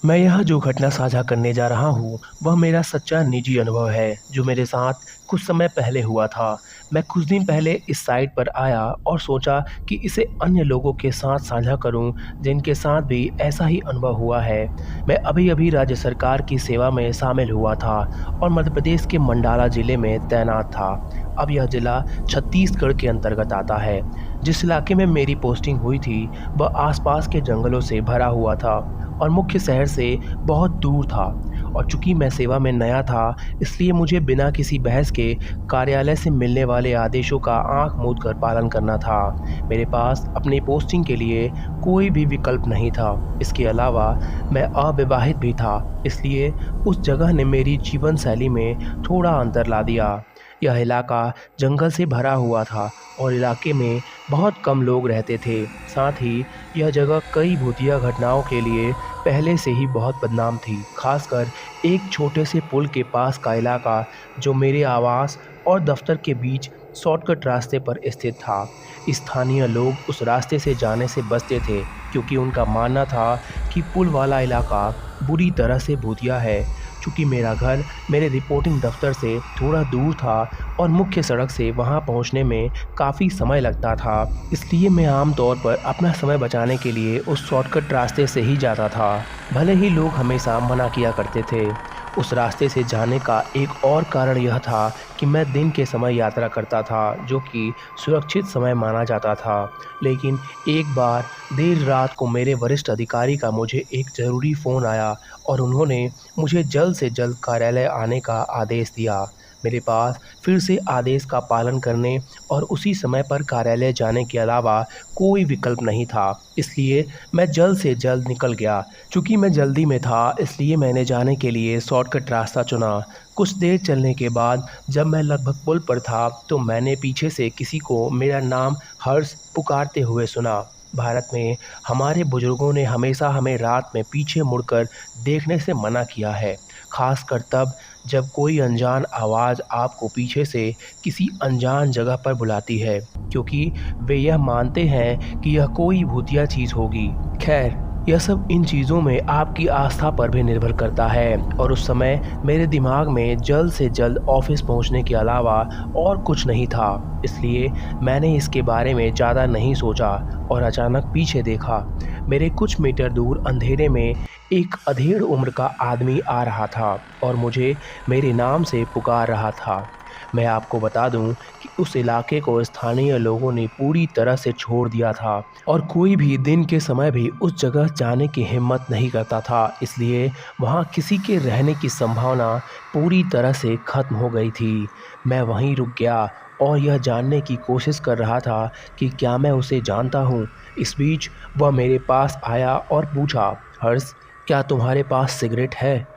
मैं यह जो घटना साझा करने जा रहा हूँ, वह मेरा सच्चा निजी अनुभव है, जो मेरे साथ कुछ समय पहले हुआ था। मैं कुछ दिन पहले इस साइट पर आया और सोचा कि इसे अन्य लोगों के साथ साझा करूं, जिनके साथ भी ऐसा ही अनुभव हुआ है। मैं अभी-अभी राज्य सरकार की सेवा में शामिल हुआ था और मध्य प्रदेश के मंडाला जिले में तैनात था। अब यह जिला छत्तीसगढ़ के अंतर्गत आता है। जिस इलाके में मेरी पोस्टिंग हुई थी, वह आसपास के जंगलों से भरा हुआ था और मुख्य शहर से बहुत दूर था। और चूंकि मैं सेवा में नया था, इसलिए मुझे बिना किसी बहस के कार्यालय से मिलने वाले आदेशों का आंख मूंद कर पालन करना था। मेरे पास अपनी पोस्टिंग के लिए कोई भी विकल्प नहीं था। इसके अलावा मैं अविवाहित भी था, इसलिए उस जगह ने मेरी जीवन शैली में थोड़ा अंतर ला दिया। यह इलाका जंगल से भरा हुआ था और इलाके में बहुत कम लोग रहते थे। साथ ही यह जगह कई भूतिया घटनाओं के लिए पहले से ही बहुत बदनाम थी, खासकर एक छोटे से पुल के पास का इलाका, जो मेरे आवास और दफ्तर के बीच शॉर्टकट रास्ते पर स्थित था। स्थानीय लोग उस रास्ते से जाने से बचते थे, क्योंकि उनका मानना था कि पुल वाला इलाका बुरी तरह से भूतिया है। चूँकि मेरा घर मेरे रिपोर्टिंग दफ्तर से थोड़ा दूर था और मुख्य सड़क से वहाँ पहुँचने में काफ़ी समय लगता था, इसलिए मैं आम तौर पर अपना समय बचाने के लिए उस शॉर्टकट रास्ते से ही जाता था। भले ही लोग हमेशा मना किया करते थे। उस रास्ते से जाने का एक और कारण यह था कि मैं दिन के समय यात्रा करता था, जो कि सुरक्षित समय माना जाता था। लेकिन एक बार देर रात को मेरे वरिष्ठ अधिकारी का मुझे एक ज़रूरी फ़ोन आया और उन्होंने मुझे जल्द से जल्द कार्यालय आने का आदेश दिया। मेरे पास फिर से आदेश का पालन करने और उसी समय पर कार्यालय जाने के अलावा कोई विकल्प नहीं था, इसलिए मैं जल्द से जल्द निकल गया। चूँकि मैं जल्दी में था, इसलिए मैंने जाने के लिए शॉर्टकट रास्ता चुना। कुछ देर चलने के बाद जब मैं लगभग पुल पर था, तो मैंने पीछे से किसी को मेरा नाम हर्ष पुकारते हुए सुना। भारत में हमारे बुजुर्गों ने हमेशा हमें रात में पीछे मुड़कर देखने से मना किया है, खासकर तब जब कोई अनजान आवाज़ आपको पीछे से किसी अनजान जगह पर बुलाती है, क्योंकि वे यह मानते हैं कि यह कोई भूतिया चीज़ होगी। खैर, यह सब इन चीज़ों में आपकी आस्था पर भी निर्भर करता है और उस समय मेरे दिमाग में जल्द से जल्द ऑफिस पहुंचने के अलावा और कुछ नहीं था, इसलिए मैंने इसके बारे में ज़्यादा नहीं सोचा और अचानक पीछे देखा। मेरे कुछ मीटर दूर अंधेरे में एक अधेड़ उम्र का आदमी आ रहा था और मुझे मेरे नाम से पुकार रहा था। मैं आपको बता दूं कि उस इलाके को स्थानीय लोगों ने पूरी तरह से छोड़ दिया था और कोई भी दिन के समय भी उस जगह जाने की हिम्मत नहीं करता था, इसलिए वहाँ किसी के रहने की संभावना पूरी तरह से खत्म हो गई थी। मैं वहीं रुक गया और यह जानने की कोशिश कर रहा था कि क्या मैं उसे जानता हूँ। इस बीच वह मेरे पास आया और पूछा, हर्ष, क्या तुम्हारे पास सिगरेट है?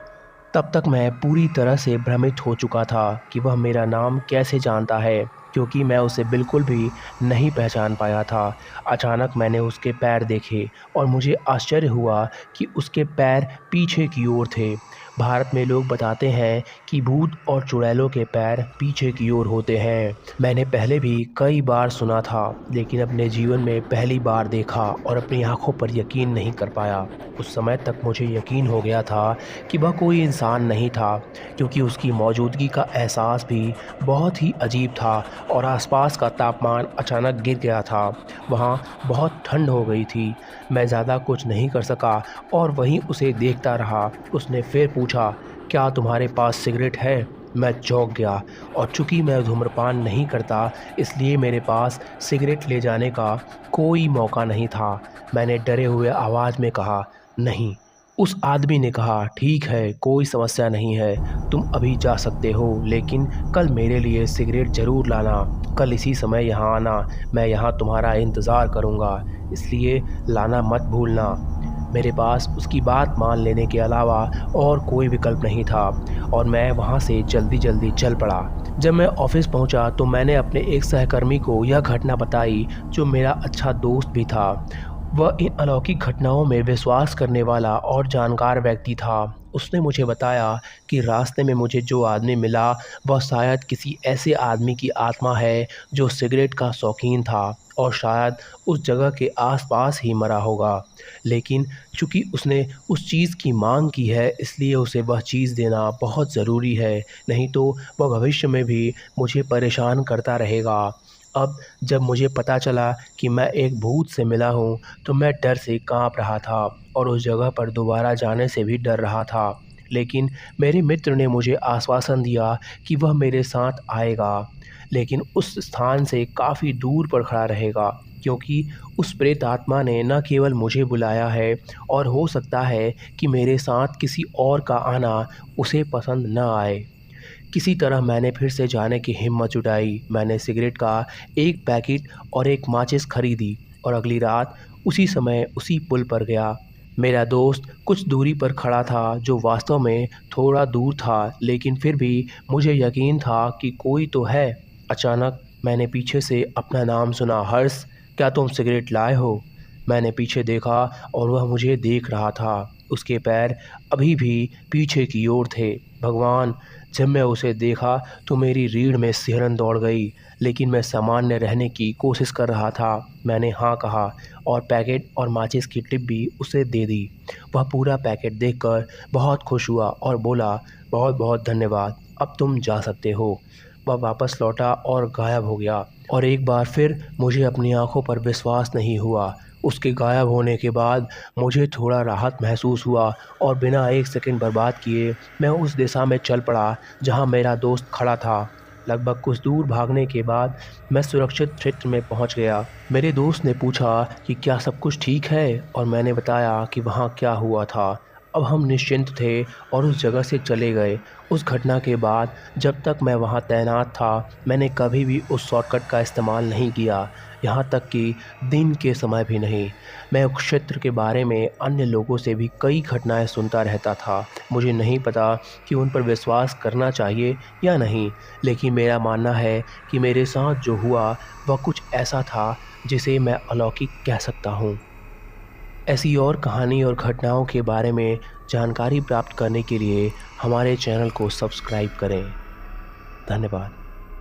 तब तक मैं पूरी तरह से भ्रमित हो चुका था कि वह मेरा नाम कैसे जानता है, क्योंकि मैं उसे बिल्कुल भी नहीं पहचान पाया था। अचानक मैंने उसके पैर देखे और मुझे आश्चर्य हुआ कि उसके पैर पीछे की ओर थे। भारत में लोग बताते हैं कि भूत और चुड़ैलों के पैर पीछे की ओर होते हैं। मैंने पहले भी कई बार सुना था, लेकिन अपने जीवन में पहली बार देखा और अपनी आंखों पर यकीन नहीं कर पाया। उस समय तक मुझे यकीन हो गया था कि वह कोई इंसान नहीं था, क्योंकि उसकी मौजूदगी का एहसास भी बहुत ही अजीब था और आसपास का तापमान अचानक गिर गया था। वहाँ बहुत ठंड हो गई थी। मैं ज़्यादा कुछ नहीं कर सका और वहीं उसे देखता रहा। उसने फिर पूछा, क्या तुम्हारे पास सिगरेट है? मैं चौंक गया और चूँकि मैं धूम्रपान नहीं करता, इसलिए मेरे पास सिगरेट ले जाने का कोई मौका नहीं था। मैंने डरे हुए आवाज़ में कहा, नहीं। उस आदमी ने कहा, ठीक है, कोई समस्या नहीं है, तुम अभी जा सकते हो, लेकिन कल मेरे लिए सिगरेट ज़रूर लाना। कल इसी समय यहाँ आना, मैं यहाँ तुम्हारा इंतज़ार करूँगा, इसलिए लाना मत भूलना। मेरे पास उसकी बात मान लेने के अलावा और कोई विकल्प नहीं था और मैं वहाँ से जल्दी जल्दी चल पड़ा। जब मैं ऑफिस पहुँचा तो मैंने अपने एक सहकर्मी को यह घटना बताई, जो मेरा अच्छा दोस्त भी था। वह इन अलौकिक घटनाओं में विश्वास करने वाला और जानकार व्यक्ति था। उसने मुझे बताया कि रास्ते में मुझे जो आदमी मिला, वह शायद किसी ऐसे आदमी की आत्मा है जो सिगरेट का शौकीन था और शायद उस जगह के आसपास ही मरा होगा। लेकिन चूँकि उसने उस चीज़ की माँग की है, इसलिए उसे वह चीज़ देना बहुत ज़रूरी है, नहीं तो वह भविष्य में भी मुझे परेशान करता रहेगा। अब जब मुझे पता चला कि मैं एक भूत से मिला हूँ, तो मैं डर से काँप रहा था और उस जगह पर दोबारा जाने से भी डर रहा था। लेकिन मेरे मित्र ने मुझे आश्वासन दिया कि वह मेरे साथ आएगा, लेकिन उस स्थान से काफ़ी दूर पर खड़ा रहेगा, क्योंकि उस प्रेत आत्मा ने न केवल मुझे बुलाया है और हो सकता है कि मेरे साथ किसी और का आना उसे पसंद न आए। किसी तरह मैंने फिर से जाने की हिम्मत जुटाई। मैंने सिगरेट का एक पैकेट और एक माचिस खरीदी और अगली रात उसी समय उसी पुल पर गया। मेरा दोस्त कुछ दूरी पर खड़ा था, जो वास्तव में थोड़ा दूर था, लेकिन फिर भी मुझे यकीन था कि कोई तो है। अचानक मैंने पीछे से अपना नाम सुना, हर्ष, क्या तुम सिगरेट लाए हो? मैंने पीछे देखा और वह मुझे देख रहा था। उसके पैर अभी भी पीछे की ओर थे। भगवान! जब मैं उसे देखा तो मेरी रीढ़ में सिहरन दौड़ गई, लेकिन मैं सामान्य रहने की कोशिश कर रहा था। मैंने हाँ कहा और पैकेट और माचिस की टिप भी उसे दे दी। वह पूरा पैकेट देखकर बहुत खुश हुआ और बोला, बहुत बहुत धन्यवाद, अब तुम जा सकते हो। वह वापस लौटा और गायब हो गया और एक बार फिर मुझे अपनी आंखों पर विश्वास नहीं हुआ। उसके गायब होने के बाद मुझे थोड़ा राहत महसूस हुआ और बिना एक सेकंड बर्बाद किए मैं उस दिशा में चल पड़ा जहां मेरा दोस्त खड़ा था। लगभग कुछ दूर भागने के बाद मैं सुरक्षित क्षेत्र में पहुंच गया। मेरे दोस्त ने पूछा कि क्या सब कुछ ठीक है, और मैंने बताया कि वहां क्या हुआ था। अब हम निश्चिंत थे और उस जगह से चले गए। उस घटना के बाद जब तक मैं वहां तैनात था, मैंने कभी भी उस शॉर्टकट का इस्तेमाल नहीं किया, यहाँ तक कि दिन के समय भी नहीं। मैं उस क्षेत्र के बारे में अन्य लोगों से भी कई घटनाएं सुनता रहता था। मुझे नहीं पता कि उन पर विश्वास करना चाहिए या नहीं, लेकिन मेरा मानना है कि मेरे साथ जो हुआ वह कुछ ऐसा था जिसे मैं अलौकिक कह सकता हूँ। ऐसी और कहानी और घटनाओं के बारे में जानकारी प्राप्त करने के लिए हमारे चैनल को सब्सक्राइब करें। धन्यवाद।